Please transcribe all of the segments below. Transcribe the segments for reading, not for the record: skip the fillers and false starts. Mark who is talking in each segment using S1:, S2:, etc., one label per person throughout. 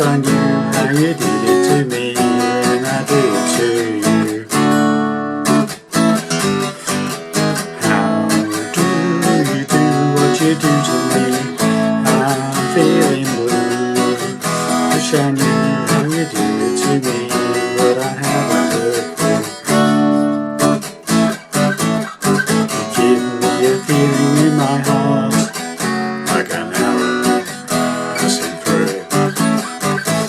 S1: I knew how you did it to me, and I do it to you. How do you do what you do to me? I'm feeling blue. Wish I knew how you do it to me, but I haven't heard through. You give me a feeling in my heart, like an arrow passing through.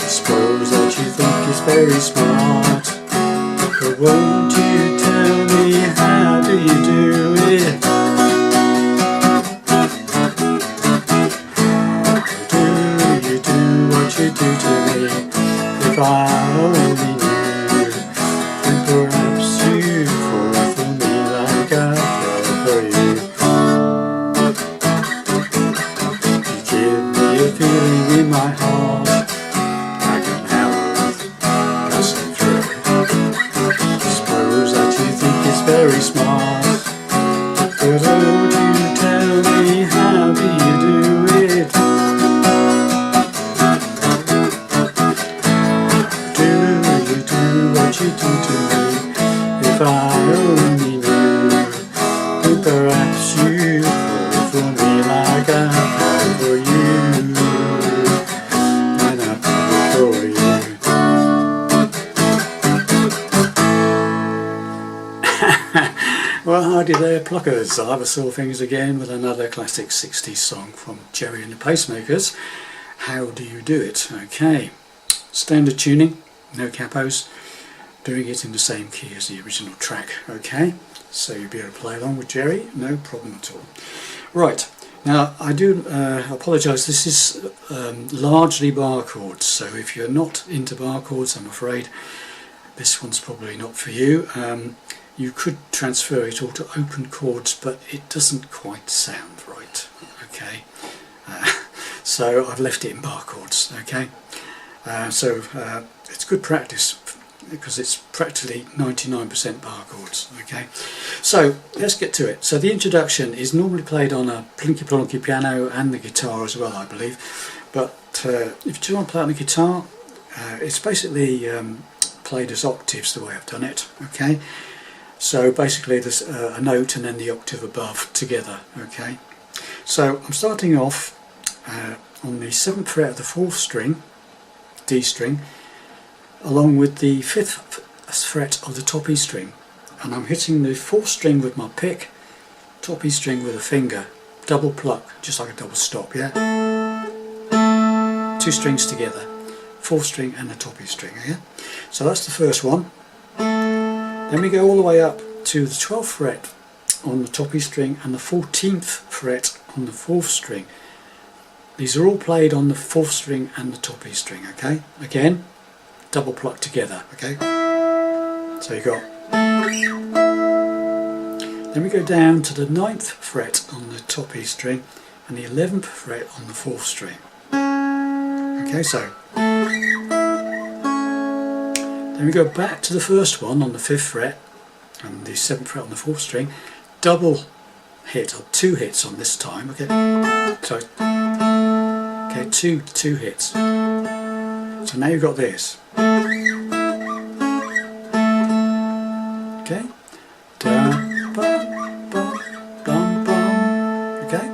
S1: Suppose that you think it's very smart, but won't you tell me how do you do it? How do you do what you do to me? If I only knew, then perhaps you'd fall for me like I fell for you. You give me a feeling in my heart, like an arrow passing through. Suppose that you think it's very smart, but won't you tell me how do you do it? Do you do what you do to me? If I only knew, then perhaps you'd fall for me like I fell for you. And I fell for you. Well, howdy there, pluckers. I'll have a saw things again with another classic 60s song from Gerry and the Pacemakers. How do you do it? Okay, standard tuning, no capos, doing it in the same key as the original track. Okay, so you'll be able to play along with Gerry, no problem at all. Right, now I do apologise, this is largely bar chords, so if you're not into bar chords, I'm afraid this one's probably not for you. You could transfer it all to open chords, but it doesn't quite sound right. Okay, so I've left it in bar chords. Okay, so it's good practice because it's practically 99% bar chords. Okay, so let's get to it. So the introduction is normally played on a plinky plonky piano and the guitar as well, I believe. But if you want to play on the guitar, it's basically played as octaves the way I've done it. Okay. So basically there's a note and then the octave above together. Okay, so I'm starting off on the 7th fret of the 4th string, D string, along with the 5th fret of the top E string, and I'm hitting the 4th string with my pick, top E string with a finger, double pluck, just like a double stop, yeah? 2 strings together, 4th string and the top E string, yeah? So that's the first one. Then we go all the way up to the 12th fret on the top E string and the 14th fret on the 4th string. These are all played on the 4th string and the top E string, okay? Again, double pluck together, okay? So you got... Then we go down to the 9th fret on the top E string and the 11th fret on the 4th string. Okay, so... Then we go back to the first one on the 5th fret and the 7th fret on the 4th string, double hit, or 2 hits on this time, okay? So, okay, two hits. So now you've got this. Okay? Dum, bum, bum, bum, bum. Okay?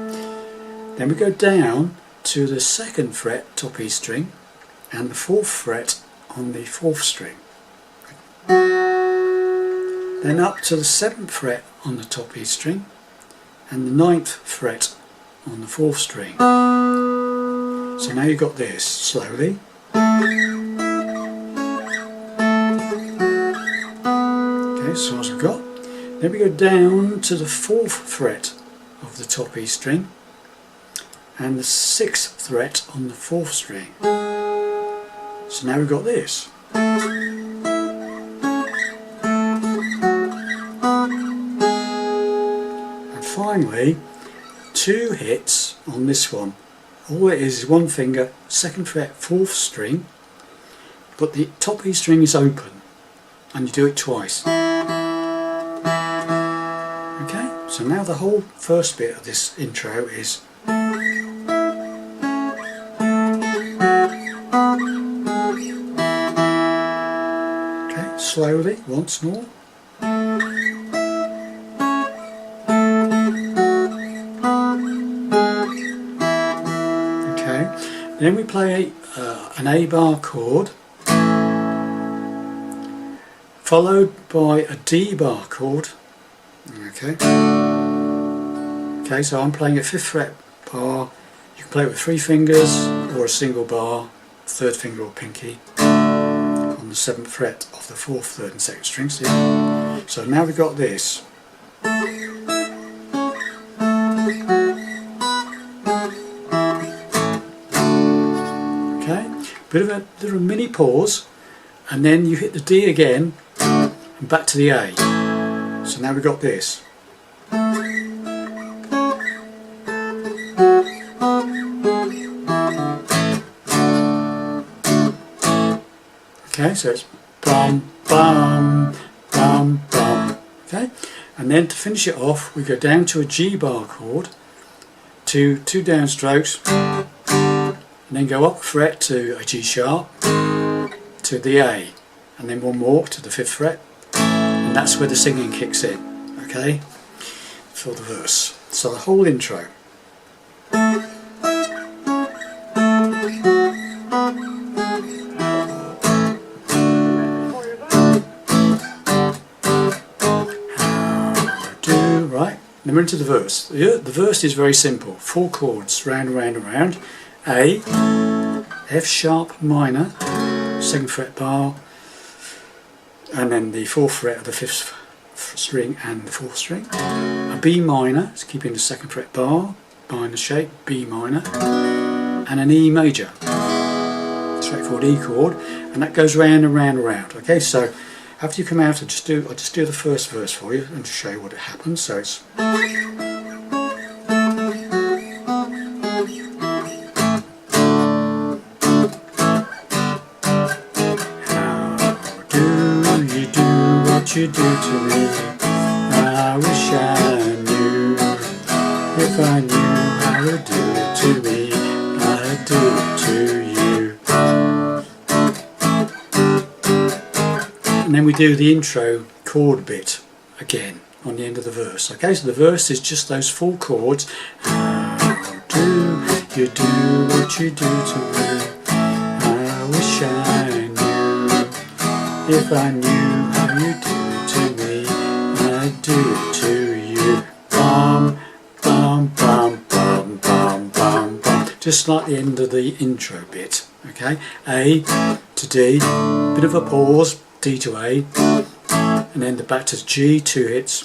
S1: Then we go down to the 2nd fret, top E string, and the 4th fret on the 4th string. Then up to the 7th fret on the top E string and the 9th fret on the 4th string. So now you've got this slowly. Okay, so as we've got. Then we go down to the 4th fret of the top E string and the 6th fret on the 4th string. So now we've got this. Finally, 2 hits on this one. All it is one finger, 2nd fret, 4th string, but the top E string is open, and you do it twice. Okay, so now the whole first bit of this intro is slowly once more. Okay, then we play an A bar chord followed by a D bar chord. Okay. Okay, so I'm playing a 5th fret bar. You can play it with 3 fingers or a single bar, 3rd finger or pinky, on the 7th fret of the 4th, 3rd and 2nd strings. So now we've got this. Okay, bit of a little mini pause, and then you hit the D again and back to the A. So now we've got this. Okay, so it's bum, bum, bum, bum. Okay, and then to finish it off, we go down to a G bar chord, to 2 downstrokes, and then go up a fret to a G sharp, to the A, and then 1 more to the 5th fret, and that's where the singing kicks in. Okay, for the verse. So the whole intro. Then we're into the verse. The verse is very simple. 4 chords, round, round, and round. A, F sharp minor, 2nd fret bar, and then the 4th fret of the 5th string and the 4th string. A B minor, it's keeping the 2nd fret bar, minor shape, B minor, and an E major, straightforward E chord, and that goes round and round and round. Okay, so after you come out, I'll just do the first verse for you and to show you what it happens. So it's how do you do what you do to me? I wish I knew. If I knew how to do it to me, I'd do it to you. And then we do the intro chord bit again on the end of the verse. Okay, so the verse is just those 4 chords. How do you do what you do to me? I wish I knew. If I knew how you do it to me, I'd do it to you. Bum, bum, bum, bum, bum, bum, bum. Just like the end of the intro bit. Okay, A to D, bit of a pause. D to A, and then back to G, 2 hits,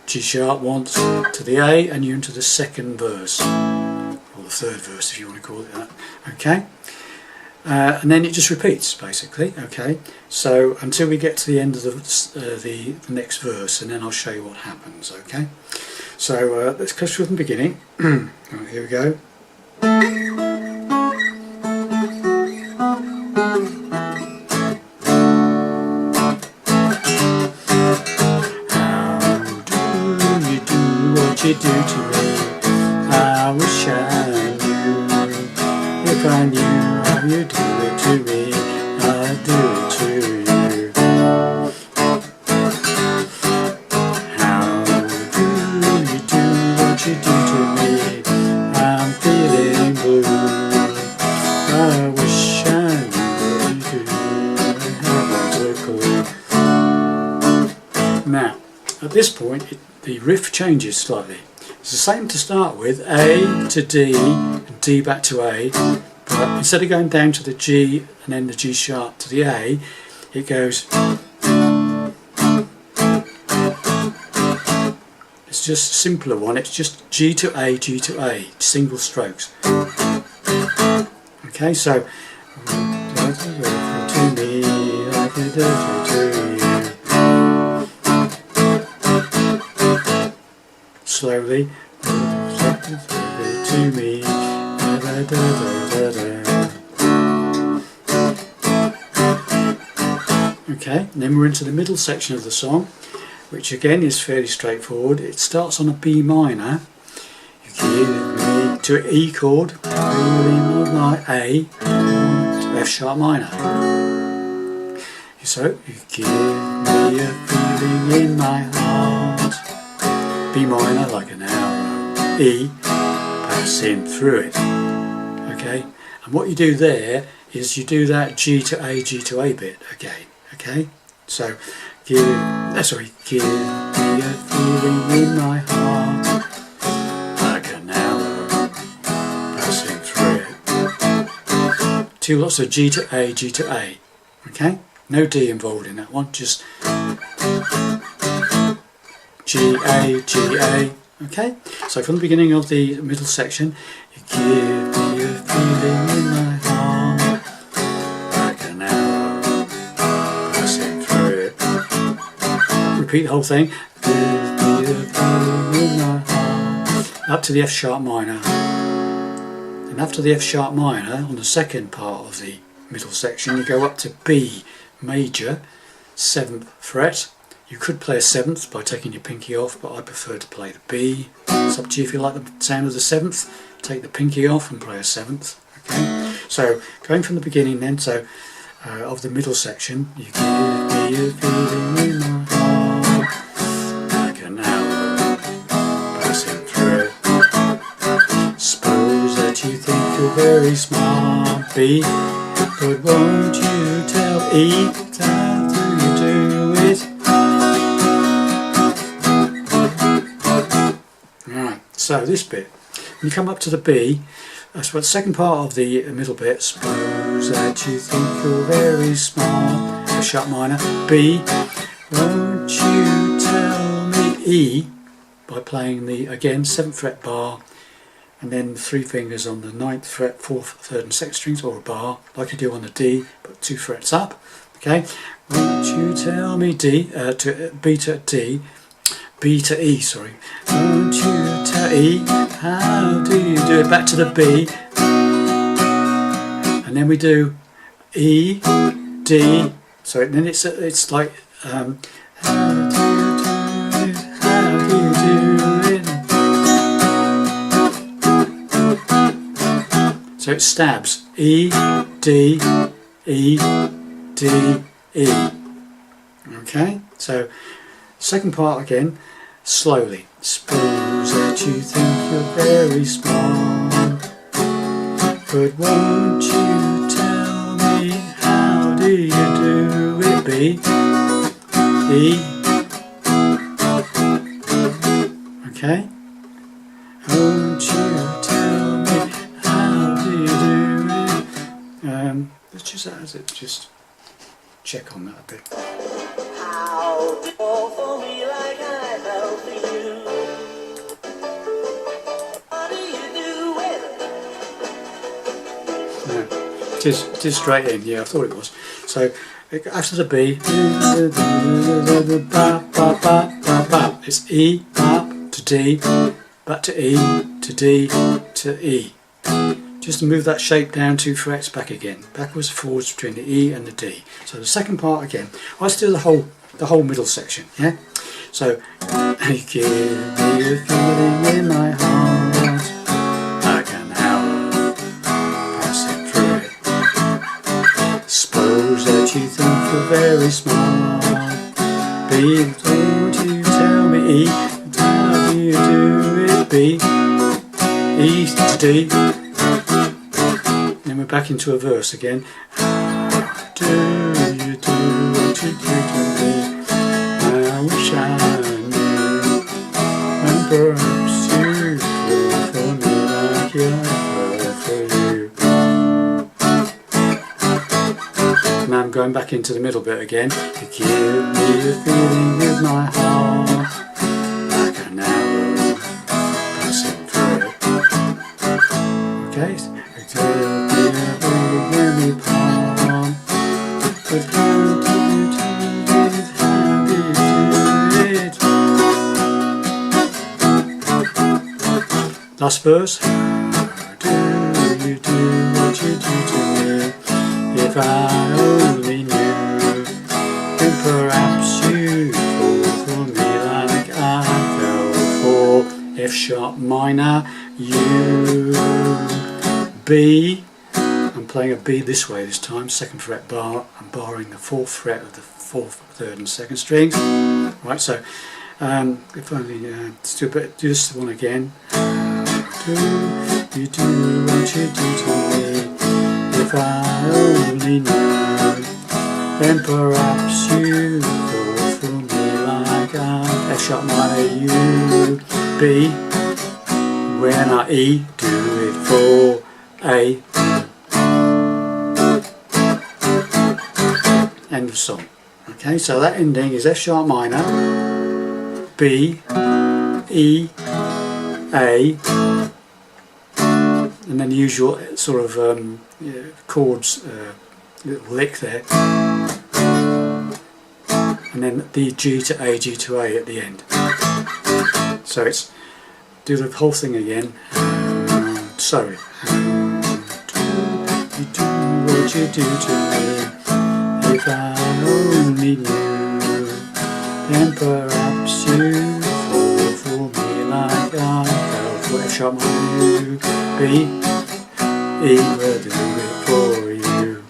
S1: G sharp once to the A, and you're into the 2nd verse, or the 3rd verse if you want to call it that. Okay, and then it just repeats basically. Okay, so until we get to the end of the next verse, and then I'll show you what happens. Okay, so let's go through from the beginning. Right, here we go. You do to me, I wish I knew. If I knew how you do it to me, I'd do it to you. How do you do what you do to me? I'm feeling blue. I wish I knew what you do. I haven't a clue. Now, at this point, the riff changes slightly. It's the same to start with, A to D and D back to A, but instead of going down to the G and then the G sharp to the A, it goes. It's just a simpler one, it's just G to A, G to A, single strokes. Okay, so to me like it does to you. Slowly to me. Okay, and then we're into the middle section of the song, which again is fairly straightforward. It starts on a B minor, you give me to an E chord, A to F sharp minor. You So you give me a feeling in my heart. B minor like an arrow. E, passing through it. Okay, and what you do there is you do that G to A bit again. Okay, so give me a feeling in my heart, like an arrow passing through it. Two lots of G to A. Okay, no D involved in that one, just G A. Okay, so from the beginning of the middle section, you give me a feeling in my heart, like an arrow passing through it. Repeat the whole thing. Give me a feeling in my heart. Up to the F sharp minor. And after the F sharp minor, on the second part of the middle section, you go up to B major, 7th fret. You could play a 7th by taking your pinky off, but I prefer to play the B. It's up to you if you like the sound of the 7th. Take the pinky off and play a 7th. Okay. So going from the beginning then, so of the middle section, you give me a feeling in my heart, like an arrow passing through it. Suppose that you think you're very smart, B, but won't you tell E, how do you do it? Right, so this bit, when you come up to the B, that's what the second part of the middle bit. Suppose that you think you're very smart, F sharp minor, B, won't you tell me E, by playing the, again, 7th fret bar, and then 3 fingers on the 9th fret, 4th, 3rd and 2nd strings, or a bar, like you do on the D, but 2 frets up. Okay, won't you tell me D, to B to D, B to E, sorry. Won't you tell E, how do you do it? Back to the B, and then we do E, D. So then it's like how do you do it? How do you do it? So it stabs E, D, E, D, E. Okay, so second part again, slowly. Suppose that you think you're very smart, but won't you tell me how do you do it? B, E. Okay, won't you tell me how do you do it? Let's just check on that a bit.
S2: How do you fall for me like I fell for you? How do you do it?
S1: No, it is straight in. Yeah, I thought it was. So after the B, it's E, up to D, back to E, to D, to E. Just to move that shape down 2 frets, back again, backwards, forwards between the E and the D. So the second part again. Let's do the whole middle section. Yeah. So you give me a feeling in my heart, like an arrow passing through it. Suppose that you think you're very smart, B, don't you tell me E, how do you do it? B, E to D. Then we're back into a verse again. How do you do what you do to me? I wish I knew, and perhaps you fall for me like I fell for you. Now I'm going back into the middle bit again. You give me a feeling in my heart, like an arrow passing through it. Okay. But how do you do it? How do you do it? Last verse. How do you do what you do to me? If I only knew, then perhaps you'd fall for me like I fell for F sharp minor, U, B. I'm playing a B this way this time, 2nd fret bar, I'm barring the 4th fret of the 4th, 3rd and 2nd strings. Right, so if only do this one again. You do what you do to me. If I only knew, then perhaps you fall for me like I'm F sharp minor U B. When I E, do it for A. End of song. Okay, so that ending is F sharp minor, B, E, A, and then the usual sort of chords, little lick there, and then the G to A, G to A at the end. So it's do the whole thing again. Sorry. You do what you do to me. If I only knew, then perhaps you fall for me like I fell for F sharp minor B. E will do it for you.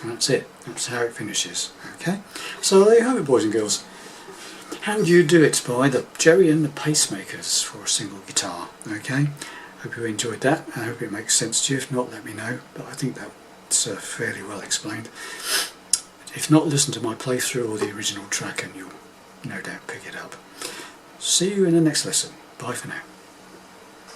S1: And that's it. That's how it finishes. Okay. So there you have it, boys and girls. How Do You Do It by the Gerry and the Pacemakers for a single guitar. Okay, hope you enjoyed that. I hope it makes sense to you. If not, let me know, but I think that's fairly well explained. If not, listen to my playthrough or the original track and you'll no doubt pick it up. See you in the next lesson. Bye for now.